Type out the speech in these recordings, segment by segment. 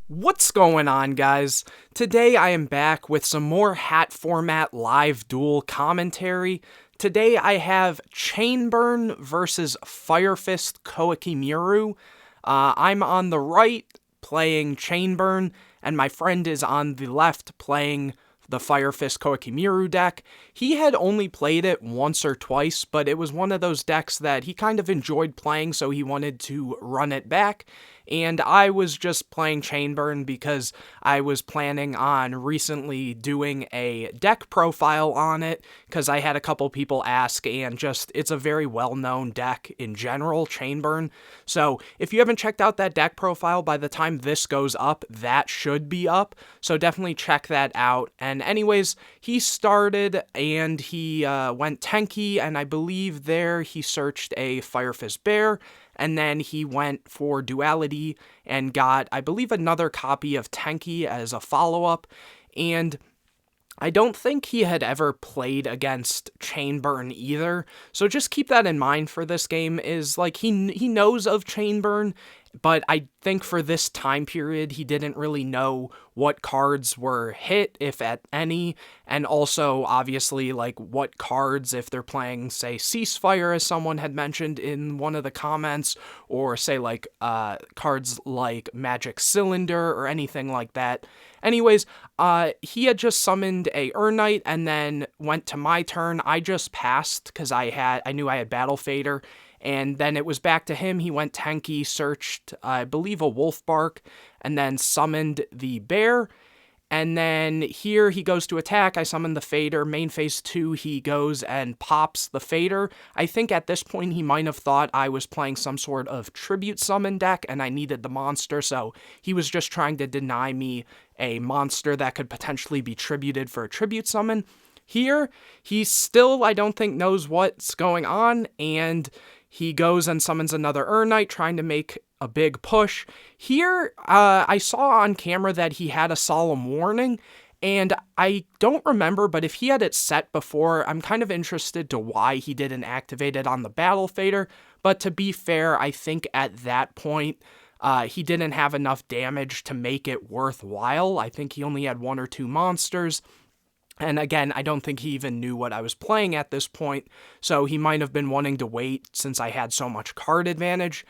What's going on, guys? Today I am back with some more H.A.T format live duel commentary. Today I have Chainburn versus Firefist Koa'Ki Meiru. I'm on the right playing Chainburn, and my friend is on the left playing the Firefist Koa'Ki Meiru deck. He had only played it once or twice, but it was one of those decks that he kind of enjoyed playing, so he wanted to run it back. And I was just playing Chainburn because I was planning on recently doing a deck profile on it, because I had a couple people ask, and just, it's a very well-known deck in general, Chainburn. So if you haven't checked out that deck profile, by the time this goes up, that should be up. So definitely check that out. And anyways, he started and he went Tenki, and I believe there he searched a Firefist Bear. And then he went for Duality and got, I believe, another copy of Tenki as a follow-up. And I don't think he had ever played against Chainburn either. So just keep that in mind for this game, is like he knows of Chainburn, but I think for this time period, he didn't really know what cards were hit, if at any, and also, obviously, like, what cards, if they're playing, say, Ceasefire, as someone had mentioned in one of the comments, or, say, like, cards like Magic Cylinder, or anything like that. Anyways, he had just summoned a Urnite, and then went to my turn. I just passed, because I knew I had Battle Fader, and then it was back to him. He went Tenki, searched, I believe, a Wolfbark, and then summoned the Bear. And then here he goes to attack. I summon the Fader. Main phase 2, he goes and pops the Fader. I think at this point he might have thought I was playing some sort of tribute summon deck and I needed the monster, so he was just trying to deny me a monster that could potentially be tributed for a tribute summon. Here, he still, I don't think, knows what's going on, and he goes and summons another Urnite, trying to make a big push. Here, I saw on camera that he had a Solemn Warning, and I don't remember, but if he had it set before, I'm kind of interested to why he didn't activate it on the Battle Fader. But to be fair, I think at that point, he didn't have enough damage to make it worthwhile. I think he only had 1 or 2 monsters. And again, I don't think he even knew what I was playing at this point, so he might have been wanting to wait since I had so much card advantage.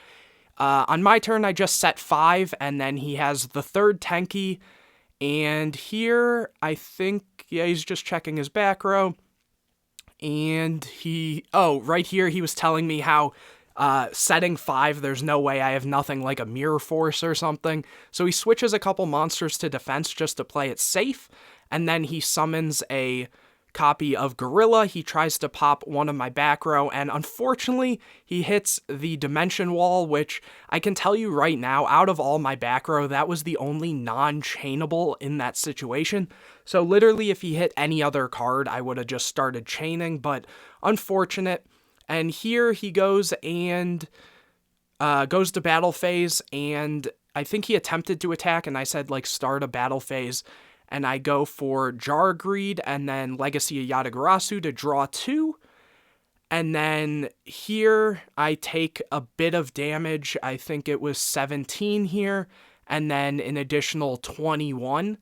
On my turn, I just set 5, and then he has the third Tenki, and here, I think, yeah, he's just checking his back row, and right here, he was telling me how setting 5, there's no way I have nothing like a Mirror Force or something, so he switches a couple monsters to defense just to play it safe, and then he summons a copy of Gorilla. He tries to pop one of my back row, and unfortunately, he hits the Dimension Wall, which I can tell you right now, out of all my back row, that was the only non-chainable in that situation. So literally, if he hit any other card, I would have just started chaining, but unfortunate. And here he goes and goes to battle phase, and I think he attempted to attack, and I said, like, start a battle phase. And I go for Jar Greed and then Legacy of Yatagarasu to draw 2. And then here I take a bit of damage. I think it was 17 here. And then an additional 21.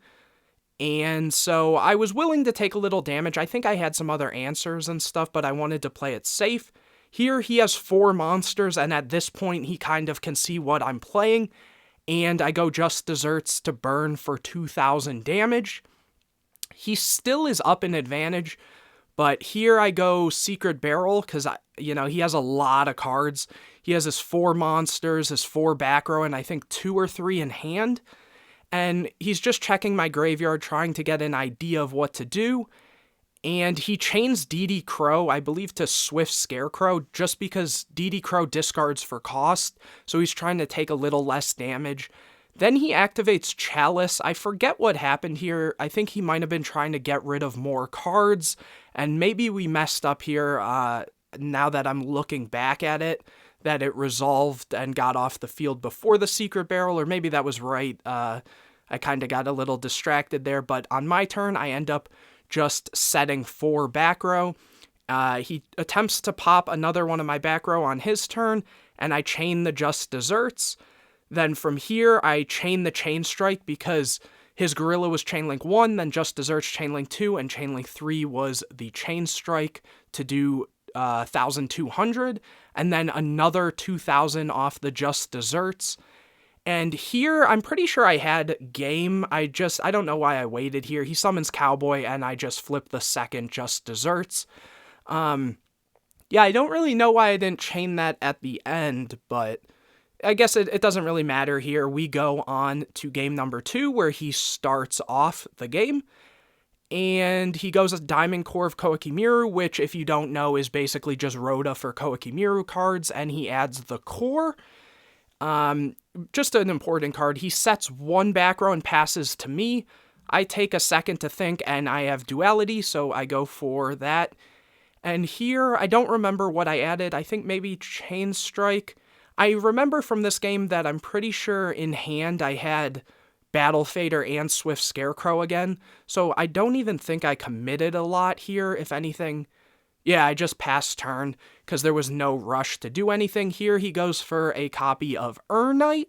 And so I was willing to take a little damage. I think I had some other answers and stuff, but I wanted to play it safe. Here he has 4 monsters, and at this point he kind of can see what I'm playing. And I go Just Desserts to burn for 2,000 damage. He still is up in advantage, but here I go Secret Barrel, because, he has a lot of cards. He has his 4 monsters, his 4 back row, and I think 2 or 3 in hand. And he's just checking my graveyard, trying to get an idea of what to do. And he chains DD Crow, I believe, to Swift Scarecrow, just because DD Crow discards for cost, so he's trying to take a little less damage. Then he activates Chalice. I forget what happened here. I think he might have been trying to get rid of more cards, and maybe we messed up here, now that I'm looking back at it, that it resolved and got off the field before the Secret Barrel, or maybe that was right. I kind of got a little distracted there, but on my turn, I end up just setting 4 back row. He attempts to pop another one of my back row on his turn, and I chain the Just Desserts. Then from here, I chain the Chain Strike because his Gorilla was Chainlink 1, then Just Desserts Chainlink 2, and Chainlink 3 was the Chain Strike to do 1,200, and then another 2,000 off the Just Desserts. And here, I'm pretty sure I had game. I don't know why I waited here. He summons Cowboy, and I just flipped the second Just Desserts. Yeah, I don't really know why I didn't chain that at the end, but I guess it doesn't really matter here. We go on to game number 2, where he starts off the game. And he goes a Diamond Core of Koa'Ki Meiru, which, if you don't know, is basically just Rhoda for Koa'Ki Meiru cards, and he adds the Core. Just an important card. He sets 1 back row and passes to me. I take a second to think, and I have Duality, so I go for that. And here, I don't remember what I added. I think maybe Chain Strike. I remember from this game that I'm pretty sure in hand I had Battle Fader and Swift Scarecrow again, so I don't even think I committed a lot here, if anything. Yeah, I just passed turn, because there was no rush to do anything. Here he goes for a copy of Knight,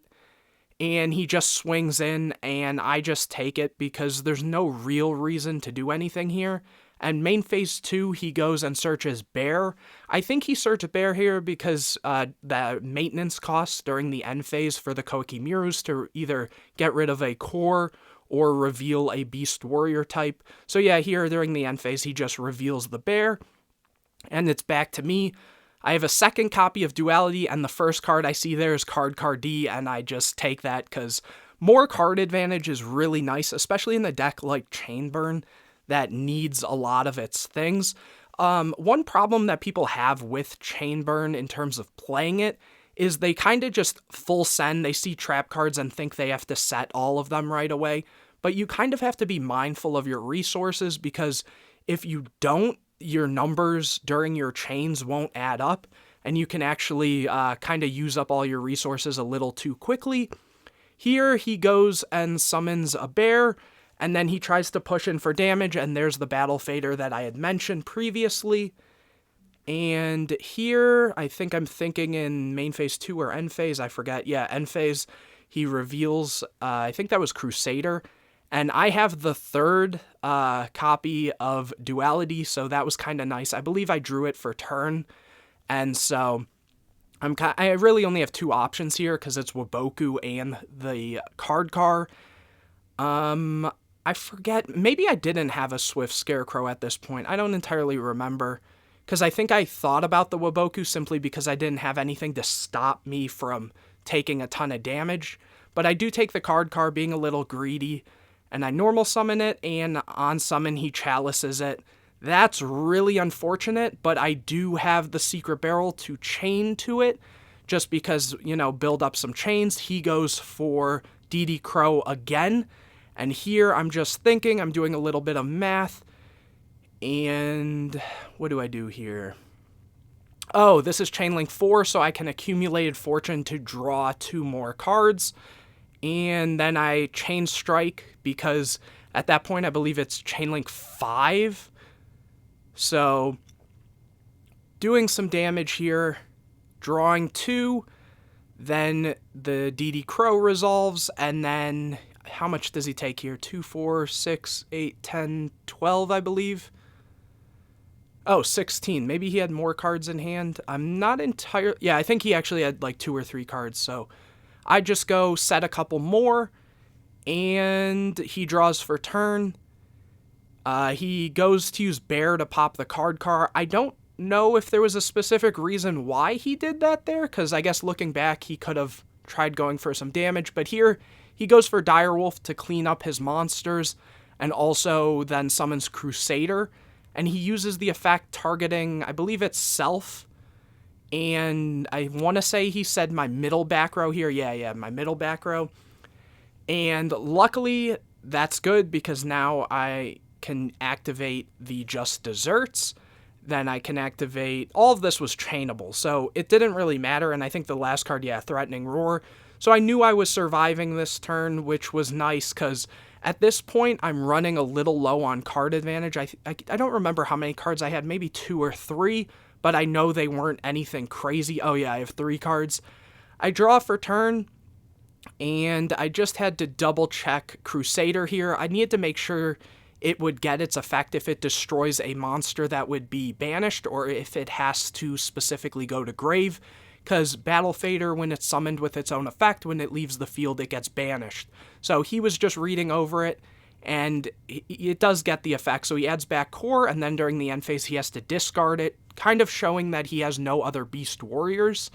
and he just swings in, and I just take it, because there's no real reason to do anything here. And main phase 2, he goes and searches Bear. I think he searched Bear here because the maintenance costs during the end phase for the Koa'Ki Meirus to either get rid of a core or reveal a Beast Warrior type. So yeah, here during the end phase, he just reveals the Bear. And it's back to me. I have a second copy of Duality, and the first card I see there is Card D, and I just take that because more card advantage is really nice, especially in a deck like Chainburn that needs a lot of its things. One problem that people have with Chainburn in terms of playing it is they kind of just full send. They see trap cards and think they have to set all of them right away. But you kind of have to be mindful of your resources, because if you don't, your numbers during your chains won't add up, and you can actually kind of use up all your resources a little too quickly. Here he goes and summons a Bear, and then he tries to push in for damage, and there's the Battle Fader that I had mentioned previously. And here, I think I'm thinking in main phase 2 or end phase, I forget. Yeah, end phase, he reveals, I think that was Crusader. And I have the third copy of Duality, so that was kind of nice. I believe I drew it for turn, and so I really only have 2 options here, because it's Waboku and the card car. I forget, maybe I didn't have a Swift Scarecrow at this point. I don't entirely remember, because I think I thought about the Waboku simply because I didn't have anything to stop me from taking a ton of damage. But I do take the card car, being a little greedy, and I normal summon it, and on summon he chalices it. That's really unfortunate, but I do have the Secret Barrel to chain to it, just because, build up some chains. He goes for DD Crow again. And here I'm just thinking, I'm doing a little bit of math, and what do I do here? Oh, this is Chainlink 4, so I can accumulate fortune to draw 2 more cards, and then I Chain Strike, because at that point I believe it's Chainlink 5, so doing some damage here, drawing 2, then the DD Crow resolves, and then how much does he take here? 2, 4, 6, 8, 10, 12, I believe. Oh, 16. Maybe he had more cards in hand. I'm not entirely... Yeah, I think he actually had like 2 or 3 cards. So I just go set a couple more, and he draws for turn. He goes to use Bear to pop the card car. I don't know if there was a specific reason why he did that there, because I guess looking back, he could have tried going for some damage. But here, he goes for Direwolf to clean up his monsters, and also then summons Crusader, and he uses the effect targeting, I believe it's Self, and I want to say he said my middle back row here. Yeah, my middle back row. And luckily, that's good, because now I can activate the Just Desserts, then I can activate... All of this was chainable, so it didn't really matter, and I think the last card, yeah, Threatening Roar. So I knew I was surviving this turn, which was nice, because at this point, I'm running a little low on card advantage. I don't remember how many cards I had, maybe 2 or 3, but I know they weren't anything crazy. Oh yeah, I have 3 cards. I draw for turn, And I just had to double check Crusader here. I needed to make sure it would get its effect if it destroys a monster that would be banished, or if it has to specifically go to grave, because Battle Fader, when it's summoned with its own effect, when it leaves the field, it gets banished. So he was just reading over it, and it does get the effect. So he adds back Core, and then during the end phase, he has to discard it, kind of showing that he has no other Beast Warriors.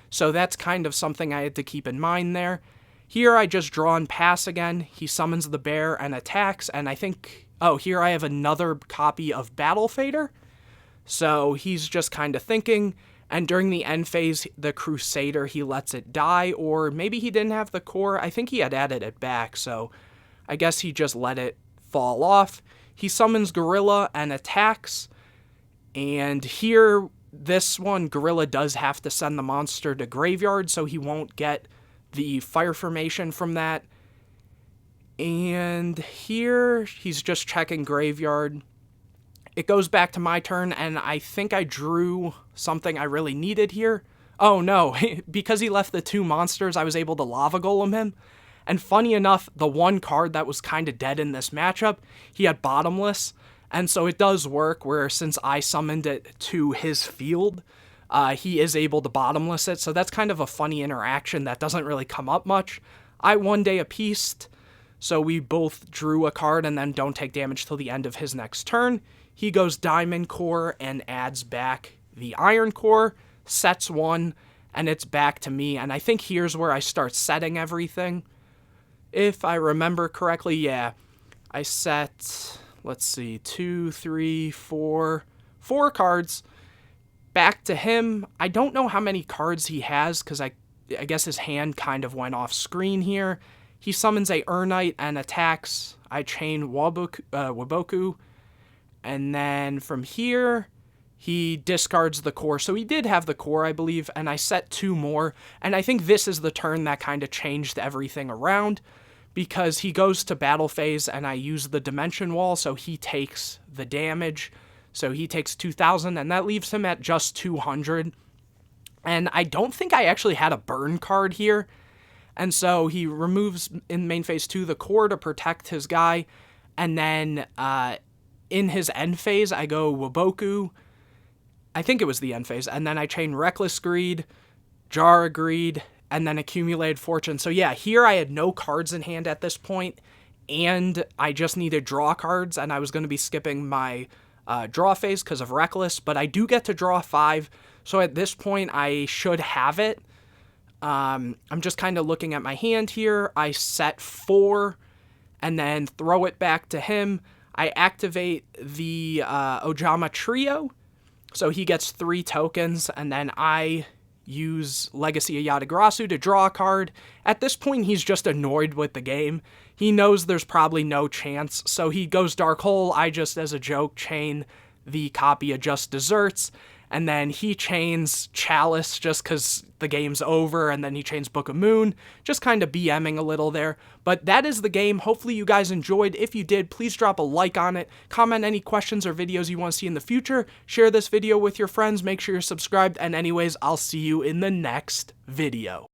So that's kind of something I had to keep in mind there. Here I just draw and pass again. He summons the bear and attacks, and I think... Oh, here I have another copy of Battle Fader. So he's just kind of thinking, and during the end phase, the Crusader, he lets it die, or maybe he didn't have the core. I think he had added it back, so I guess he just let it fall off. He summons Gorilla and attacks, and here, this one, Gorilla does have to send the monster to graveyard, so he won't get the fire formation from that. And here, he's just checking graveyard. It goes back to my turn, and I think I drew something I really needed here. Oh no, because he left the 2 monsters, I was able to Lava Golem him. And funny enough, the one card that was kind of dead in this matchup, he had Bottomless. And so it does work, where since I summoned it to his field, he is able to Bottomless it. So that's kind of a funny interaction that doesn't really come up much. I one day appeased, so we both drew a card and then don't take damage till the end of his next turn. He goes Diamond Core and adds back the Iron Core, sets 1, and it's back to me. And I think here's where I start setting everything. If I remember correctly, yeah. I set, let's see, 2, 3, 4 cards. Back to him. I don't know how many cards he has, because I guess his hand kind of went off screen here. He summons a Urnite and attacks. I chain Waboku. And then from here, he discards the core. So he did have the core, I believe, and I set 2 more. And I think this is the turn that kind of changed everything around, because he goes to battle phase and I use the Dimension Wall, so he takes the damage. So he takes 2,000, and that leaves him at just 200. And I don't think I actually had a burn card here. And so he removes in main phase 2 the core to protect his guy. And then in his end phase, I go Waboku. I think it was the end phase. And then I chain Reckless Greed, Jara Greed, and then Accumulated Fortune. So yeah, here I had no cards in hand at this point, and I just needed draw cards, and I was going to be skipping my draw phase because of Reckless, but I do get to draw 5. So at this point, I should have it. I'm just kind of looking at my hand here. I set 4 and then throw it back to him. I activate the Ojama Trio, so he gets 3 tokens, and then I use Legacy of Yatagarasu to draw a card. At this point, he's just annoyed with the game. He knows there's probably no chance, so he goes Dark Hole. I just, as a joke, chain the copy of Just Desserts, and then he chains Chalice just because the game's over, and then he chains Book of Moon, just kind of BMing a little there. But that is the game. Hopefully you guys enjoyed. If you did, please drop a like on it, comment any questions or videos you want to see in the future, share this video with your friends, make sure you're subscribed, and anyways, I'll see you in the next video.